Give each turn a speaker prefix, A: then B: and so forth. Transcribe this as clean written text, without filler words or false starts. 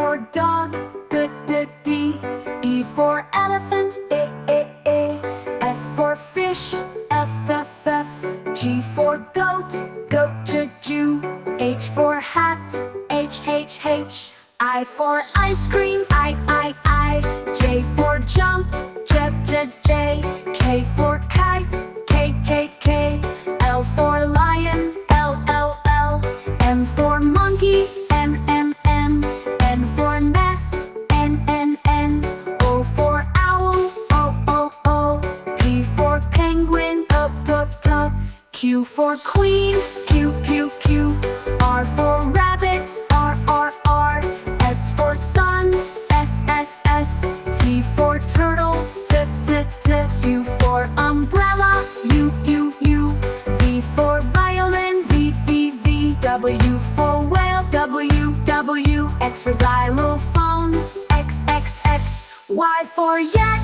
A: for dog, D D D. E for elephant, A. F for fish, F F F. G for goat, goat, J Jew. H for hat, H H H. I for ice cream, I. J for jump, J J J. K for kite, K K K. L for lion, L L L. M for monkey, M M M. N for nest, N N N. O for owl, O O O. P for penguin, P P P. Q for queen, Q Q Q. R for rabbit, R R R. S for sun, S S S. T for turtle, T T T. U for umbrella, U U U. V for violin, V V V. W for whale, W W. X for xylophone, X X X. Y for yak,